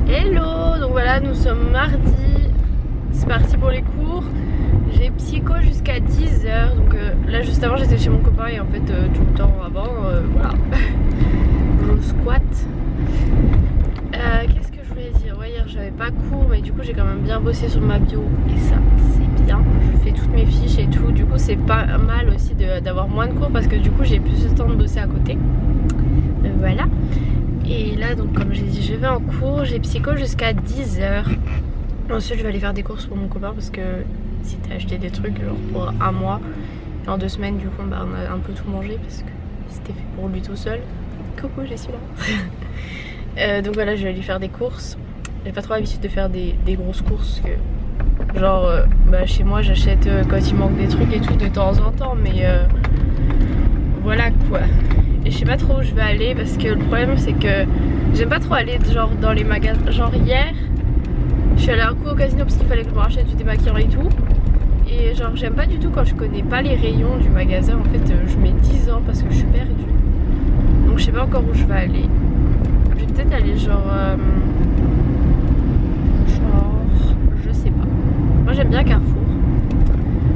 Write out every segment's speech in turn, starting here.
Hello, donc voilà, nous sommes mardi, c'est parti pour les cours. J'ai psycho jusqu'à 10h, donc là juste avant j'étais chez mon copain et en fait tout le temps avant, voilà, je squatte. Qu'est-ce que je voulais dire? Ouais, hier j'avais pas cours, mais du coup j'ai quand même bien bossé sur ma bio et ça c'est bien. Je fais toutes mes fiches et tout, du coup c'est pas mal aussi d'avoir moins de cours parce que du coup j'ai plus de temps de bosser à côté. Voilà. Et là donc comme j'ai dit je vais en cours, j'ai psycho jusqu'à 10h. Ensuite je vais aller faire des courses pour mon copain parce que si t'as acheté des trucs genre pour un mois et en 2 semaines du coup bah, on a un peu tout mangé parce que c'était fait pour lui tout seul. Coucou, je suis là. Donc voilà, je vais aller faire des courses. J'ai pas trop l'habitude de faire des grosses courses que genre bah, chez moi j'achète quand il manque des trucs et tout de temps en temps, mais voilà quoi. Et je sais pas trop où je vais aller parce que le problème c'est que j'aime pas trop aller genre dans les magasins. Genre hier je suis allée un coup au casino parce qu'il fallait que je me rachète du démaquillant et tout. Et genre j'aime pas du tout quand je connais pas les rayons du magasin. En fait je mets 10 ans parce que je suis perdue. Donc je sais pas encore où je vais aller. Je vais peut-être aller genre je sais pas. Moi j'aime bien Carrefour.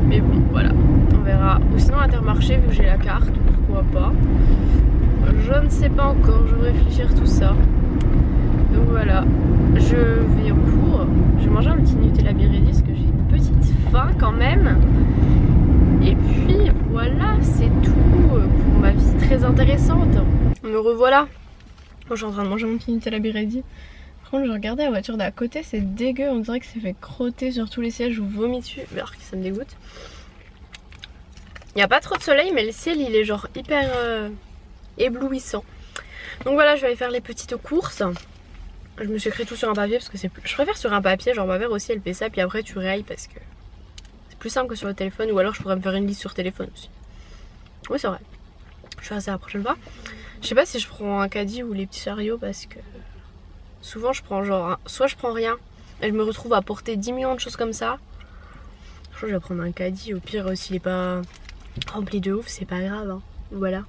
Mais bon voilà, on verra. Ou sinon Intermarché vu que j'ai la carte, pourquoi pas. Je ne sais pas encore, je vais réfléchir tout ça. Donc voilà, je vais au cours. Je vais manger un petit Nutella Birédi parce que j'ai une petite faim quand même. Et puis voilà, c'est tout pour ma vie très intéressante. Me revoilà. Moi je suis en train de manger mon petit Nutella Birédi. Par contre je regardais la voiture d'à côté, c'est dégueu. On dirait que c'est fait crotter sur tous les sièges ou vomi dessus. Alors que ça me dégoûte. Il n'y a pas trop de soleil mais le ciel il est genre hyper éblouissant. Donc voilà, je vais aller faire les petites courses. Je me suis écrit tout sur un papier parce que je préfère sur un papier, genre ma mère aussi elle fait ça puis après tu rayes parce que c'est plus simple que sur le téléphone, ou alors je pourrais me faire une liste sur téléphone aussi. Oui c'est vrai, je ferai ça la prochaine fois. Je sais pas si je prends un caddie ou les petits chariots parce que souvent je prends genre soit je prends rien et je me retrouve à porter 10 millions de choses comme ça. Je crois que je vais prendre un caddie, au pire s'il est pas rempli de ouf c'est pas grave hein. Voilà,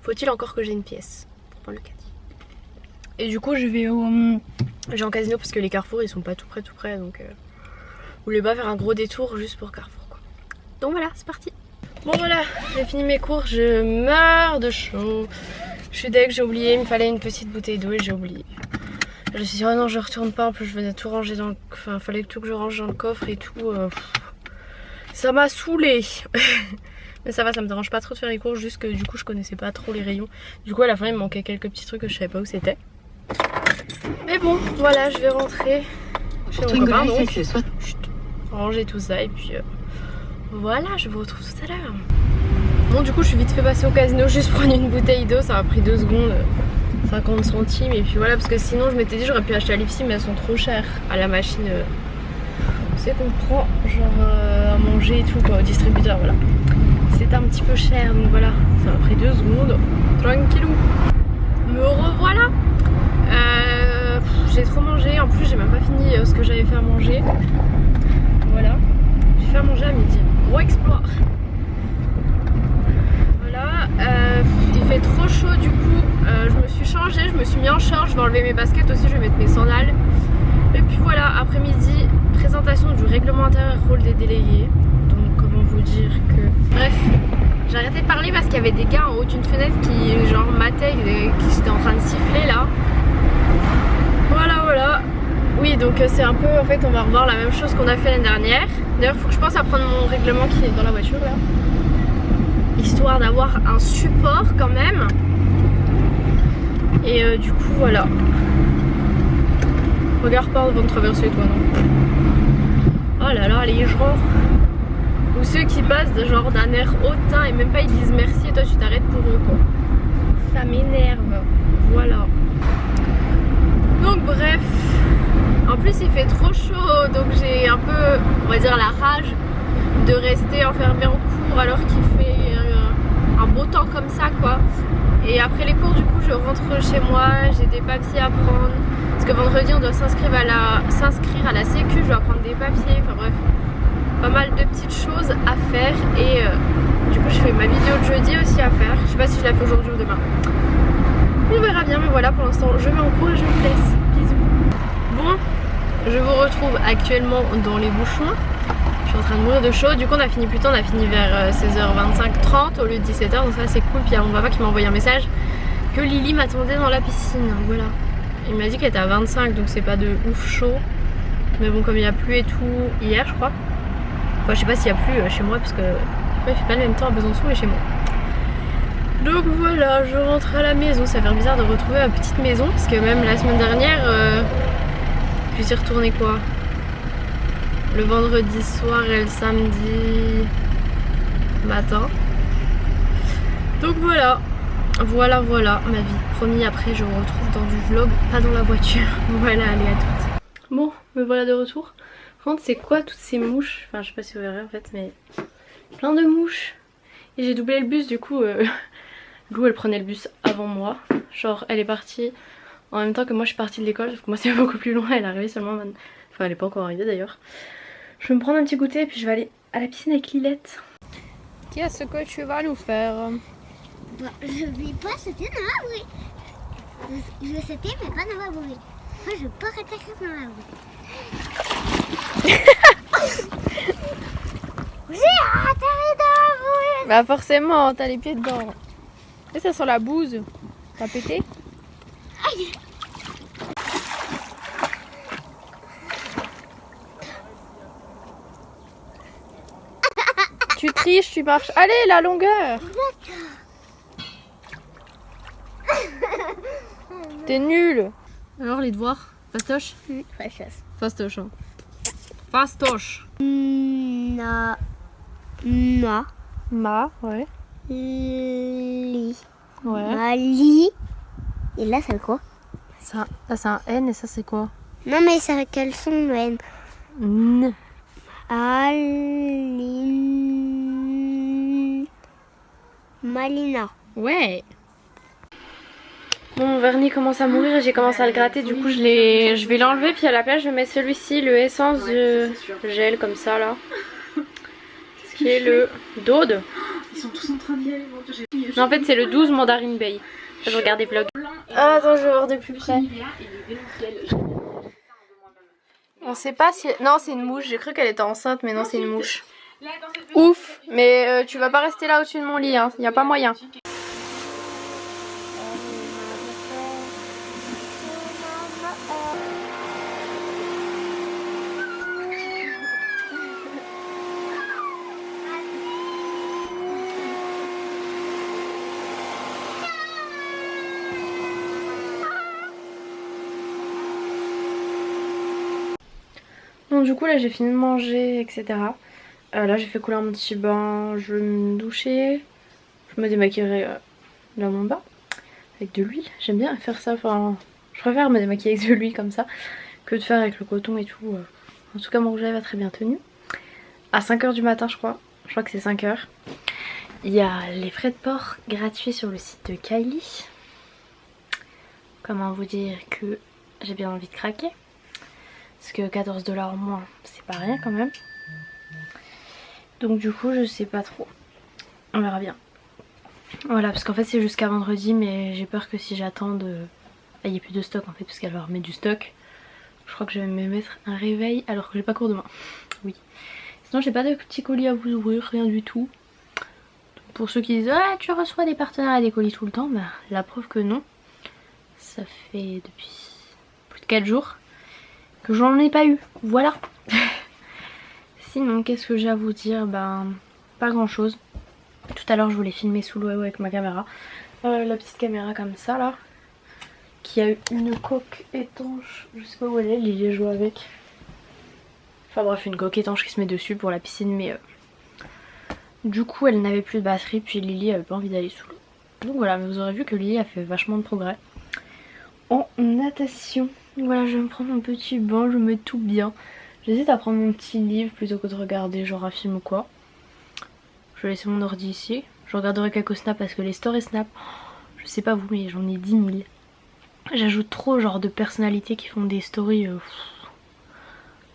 faut-il encore que j'ai une pièce pour prendre le caddie. Et du coup je vais en casino parce que les Carrefour ils sont pas tout près donc je voulais pas faire un gros détour juste pour Carrefour quoi. Donc voilà, c'est parti. Bon voilà, j'ai fini mes cours, je meurs de chaud. Je suis deg, j'ai oublié, il me fallait une petite bouteille d'eau et j'ai oublié. Je me suis dit oh non je retourne pas, en plus je venais tout ranger dans le... Enfin il fallait tout que je range dans le coffre et tout. Ça m'a saoulé. Mais ça va, ça me dérange pas trop de faire les cours, juste que du coup je connaissais pas trop les rayons. Du coup à la fin il me manquait quelques petits trucs que je savais pas où c'était. Mais bon, voilà, je vais rentrer chez mon copain donc. Chut, ranger tout ça et puis voilà, je vous retrouve tout à l'heure. Bon du coup je suis vite fait passer au casino juste prendre une bouteille d'eau, ça m'a pris 2 secondes, 50 centimes et puis voilà, parce que sinon je m'étais dit j'aurais pu acheter à l'IFSI mais elles sont trop chères à la machine. C'est qu'on prend genre à manger et tout quoi, au distributeur, voilà. C'est un petit peu cher donc voilà, ça m'a pris 2 secondes, tranquillou. Me revoilà. J'ai trop mangé, en plus j'ai même pas fini ce que j'avais fait à manger. Voilà, j'ai fait à manger à midi, gros exploit. Voilà, il fait trop chaud du coup, je me suis changée, je me suis mis en short, je vais enlever mes baskets aussi, je vais mettre mes sandales. Et puis voilà, après-midi, présentation du règlement intérieur et rôle des délégués. Donc comment vous dire que... Bref, j'ai arrêté de parler parce qu'il y avait des gars en haut d'une fenêtre qui genre mataient, qui étaient en train de siffler là. Voilà. Oui donc c'est un peu, en fait on va revoir la même chose qu'on a fait l'année dernière. D'ailleurs faut que je pense à prendre mon règlement qui est dans la voiture là, histoire d'avoir un support quand même. Et du coup voilà. Regarde pas avant de traverser toi non. Oh là là les gens. Ou ceux qui passent de genre d'un air hautain et même pas ils disent merci et toi tu t'arrêtes pour eux quoi. Ça m'énerve. Voilà. Donc bref, en plus il fait trop chaud donc j'ai un peu, on va dire, la rage de rester enfermée en cours alors qu'il fait un beau temps comme ça quoi. Et après les cours du coup je rentre chez moi, j'ai des papiers à prendre parce que vendredi on doit s'inscrire à la sécu, je dois prendre des papiers, enfin bref, pas mal de petites choses à faire. Et du coup je fais ma vidéo de jeudi aussi à faire, je sais pas si je la fais aujourd'hui ou demain. bien, mais voilà, pour l'instant je vais en cours et je vous laisse. Bisous. Bon, je vous retrouve actuellement dans les bouchons. Je suis en train de mourir de chaud. Du coup on a fini plus tôt, on a fini vers 16h25-30 au lieu de 17h, donc ça c'est cool. Puis il y a mon papa qui m'a envoyé un message que Lily m'attendait dans la piscine. Voilà, il m'a dit qu'elle était à 25, donc c'est pas de ouf chaud. Mais bon, comme il y a plu et tout hier je crois. Enfin je sais pas s'il y a plu chez moi parce que il fait pas le même temps à Besançon et chez moi. Donc voilà, je rentre à la maison. Ça fait bizarre de retrouver ma petite maison parce que même la semaine dernière je suis retournée quoi, le vendredi soir et le samedi matin. Donc voilà, voilà ma vie. Promis, après je vous retrouve dans du vlog, pas dans la voiture. Voilà, allez à toutes. Bon, me voilà de retour. Par contre, c'est quoi toutes ces mouches? Enfin, je sais pas si vous verrez en fait, mais plein de mouches. Et j'ai doublé le bus, du coup Lou elle prenait le bus avant moi. Genre elle est partie en même temps que moi je suis partie de l'école, sauf que moi c'est beaucoup plus loin, elle est arrivée seulement maintenant. Enfin elle est pas encore arrivée d'ailleurs. Je vais me prendre un petit goûter et puis je vais aller à la piscine avec Lilette. Qu'est-ce que tu vas nous faire? Bah, je vais pas sauter dans la bouée. Je vais sauter mais pas dans la bouée. Moi je vais pas atterrir dans la bouée. J'ai atterri dans la bouée. Bah forcément, t'as les pieds dedans. Et ça sent la bouse. T'as pété? Aïe. Tu triches, tu marches. Allez, la longueur. T'es nul. Alors les devoirs, fastoche? Fastoche. Hein. Fastoche. Na. Ma, ouais. Li. Ouais. Mali. Et là c'est quoi? Ça, là c'est un N et ça c'est quoi? Non mais c'est quel son le N? N. Malina. Ouais. Bon, mon vernis commence à mourir et j'ai commencé à le gratter, du coup je vais l'enlever puis à la place je vais mettre celui-ci, le Essence de gel comme ça là. Qui est le d'Aude. Ils sont tous en train d'y aller. Non, en fait c'est le 12 Mandarine Bay. Je regarde des vlogs. Ah, attends, je vais voir de plus près. On sait pas si... Non, c'est une mouche, j'ai cru qu'elle était enceinte mais non, c'est une mouche. Ouf, mais tu vas pas rester là au-dessus de mon lit, hein. Y a pas moyen. Donc du coup là j'ai fini de manger, etc. Là j'ai fait couler un petit bain, je vais me doucher, je me démaquillerai dans mon bain avec de l'huile. J'aime bien faire ça, enfin je préfère me démaquiller avec de l'huile comme ça que de faire avec le coton et tout. En tout cas mon rouge à lèvres va très bien tenu. À 5h du matin je crois que c'est 5h. Il y a les frais de port gratuits sur le site de Kylie. Comment vous dire que j'ai bien envie de craquer. Parce que 14$ en moins, c'est pas rien quand même. Donc du coup, je sais pas trop. On verra bien. Voilà, parce qu'en fait c'est jusqu'à vendredi, mais j'ai peur que si j'attends il n'y ait plus de stock en fait, parce qu'elle va remettre du stock. Je crois que je vais me mettre un réveil alors que j'ai pas cours demain. Oui. Sinon j'ai pas de petits colis à vous ouvrir, rien du tout. Donc, pour ceux qui disent ah tu reçois des partenaires et des colis tout le temps, bah la preuve que non. Ça fait depuis plus de 4 jours que j'en ai pas eu, voilà. Sinon qu'est-ce que j'ai à vous dire? Ben pas grand chose. Tout à l'heure je voulais filmer sous l'eau avec ma caméra, la petite caméra comme ça là, qui a eu une coque étanche, je sais pas où elle est, Lily joue avec. Enfin bref, une coque étanche qui se met dessus pour la piscine, mais du coup elle n'avait plus de batterie, puis Lily avait pas envie d'aller sous l'eau. Donc voilà, mais vous aurez vu que Lily a fait vachement de progrès en natation. Voilà, je vais me prendre un petit bain, je me mets tout bien. J'hésite à prendre mon petit livre plutôt que de regarder genre un film ou quoi. Je vais laisser mon ordi ici. Je regarderai quelques snaps parce que les stories snap, je sais pas vous mais j'en ai 10 000. J'ajoute trop genre de personnalités qui font des stories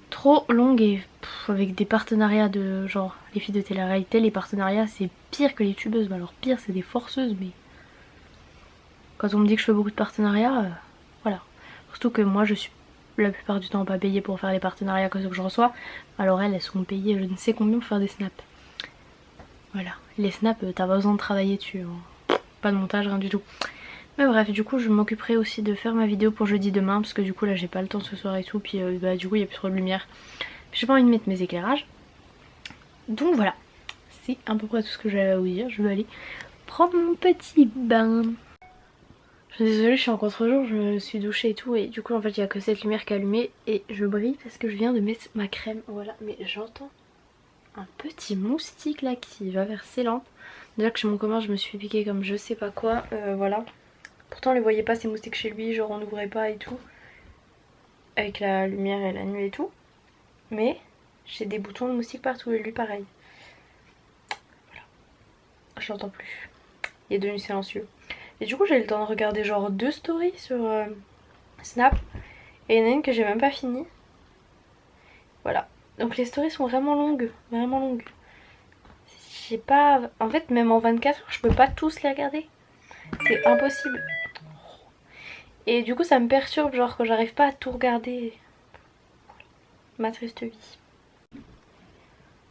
trop longues et avec des partenariats de genre les filles de télé-réalité. Les partenariats c'est pire que les youtubeuses, mais alors pire c'est des forceuses mais... quand on me dit que je fais beaucoup de partenariats, voilà. Surtout que moi je suis la plupart du temps pas payée pour faire les partenariats que je reçois. Alors elles sont payées je ne sais combien pour faire des snaps. Voilà, les snaps t'as pas besoin de travailler dessus, hein. Pas de montage, rien du tout. Mais bref, du coup je m'occuperai aussi de faire ma vidéo pour jeudi demain, parce que du coup là j'ai pas le temps ce soir et tout, puis bah du coup il y a plus trop de lumière. J'ai pas envie de mettre mes éclairages. Donc voilà, c'est à peu près tout ce que j'avais à vous dire. Je vais aller prendre mon petit bain. Je suis désolée, je suis en contre-jour, je me suis douchée et tout, et du coup en fait il n'y a que cette lumière qui est allumée et je brille parce que je viens de mettre ma crème. Voilà, mais j'entends un petit moustique là qui va vers ses lampes. Déjà que chez mon copain je me suis fait piquer comme je sais pas quoi, voilà. Pourtant on les voyait pas ces moustiques chez lui, genre on n'ouvrait pas et tout, avec la lumière et la nuit et tout. Mais j'ai des boutons de moustiques partout et lui pareil. Voilà, je l'entends plus, il est devenu silencieux. Et du coup j'ai eu le temps de regarder genre 2 stories sur Snap. Et il y en a une que j'ai même pas fini. Voilà. Donc les stories sont vraiment longues. Vraiment longues. J'ai pas... En fait même en 24 heures je peux pas tous les regarder. C'est impossible. Et du coup ça me perturbe genre que j'arrive pas à tout regarder. Ma triste vie.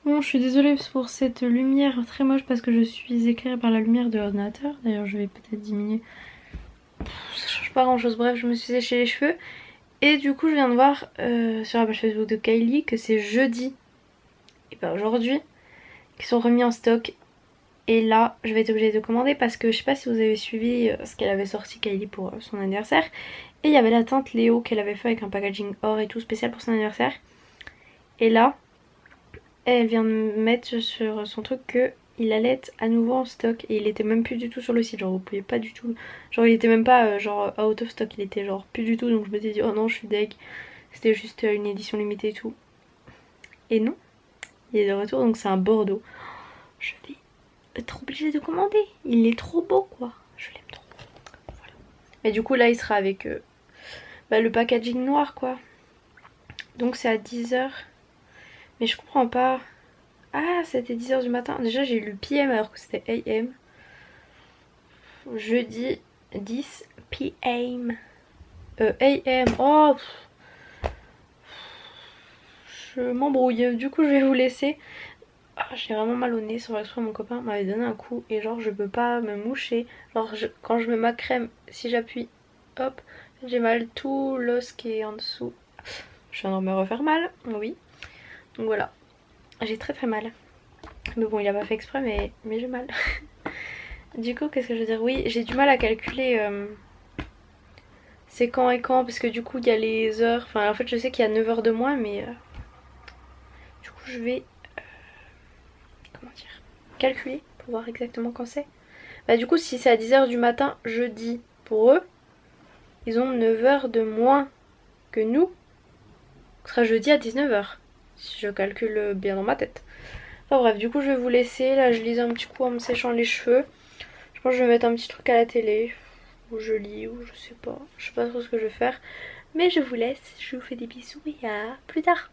Bon, je suis désolée pour cette lumière très moche parce que je suis éclairée par la lumière de l'ordinateur. D'ailleurs je vais peut-être diminuer. Ça change pas grand chose. Bref, je me suis séché les cheveux. Et du coup je viens de voir sur la page Facebook de Kylie que c'est jeudi, et pas aujourd'hui, qui sont remis en stock. Et là je vais être obligée de commander parce que je sais pas si vous avez suivi ce qu'elle avait sorti Kylie pour son anniversaire. Et il y avait la teinte Léo qu'elle avait fait avec un packaging or et tout spécial pour son anniversaire. Et là elle vient de mettre sur son truc que il allait être à nouveau en stock. Et il était même plus du tout sur le site, genre vous pouvez pas du tout, genre il était même pas genre out of stock, il était genre plus du tout. Donc je me suis dit oh non je suis deg, c'était juste une édition limitée et tout. Et non, il est de retour, donc c'est un Bordeaux. Je vais être obligée de commander, il est trop beau quoi, je l'aime trop. Voilà. Et du coup là il sera avec le packaging noir quoi. Donc c'est à 10h. Mais je comprends pas. Ah, c'était 10h du matin. Déjà, j'ai lu PM alors que c'était AM. Jeudi 10 PM. AM. Oh, je m'embrouille. Du coup, je vais vous laisser. Ah, j'ai vraiment mal au nez. Sur l'extrait, mon copain m'avait donné un coup. Et genre, je peux pas me moucher. Genre, quand je mets ma crème, si j'appuie, hop, j'ai mal tout l'os qui est en dessous. Je viens de me refaire mal. Oui. Donc voilà, j'ai très très mal. Mais bon, il a pas fait exprès, mais j'ai mal. Du coup, qu'est-ce que je veux dire? Oui, j'ai du mal à calculer c'est quand et quand, parce que du coup, il y a les heures. Enfin, en fait, je sais qu'il y a 9 heures de moins, mais du coup, je vais comment dire, calculer pour voir exactement quand c'est. Bah, du coup, si c'est à 10h du matin, jeudi, pour eux, ils ont 9 heures de moins que nous. Ce sera jeudi à 19h. Si je calcule bien dans ma tête. Enfin bref, du coup je vais vous laisser. Là je lise un petit coup en me séchant les cheveux. Je pense que je vais mettre un petit truc à la télé. Ou je lis, ou je sais pas. Je sais pas trop ce que je vais faire. Mais je vous laisse. Je vous fais des bisous et à plus tard.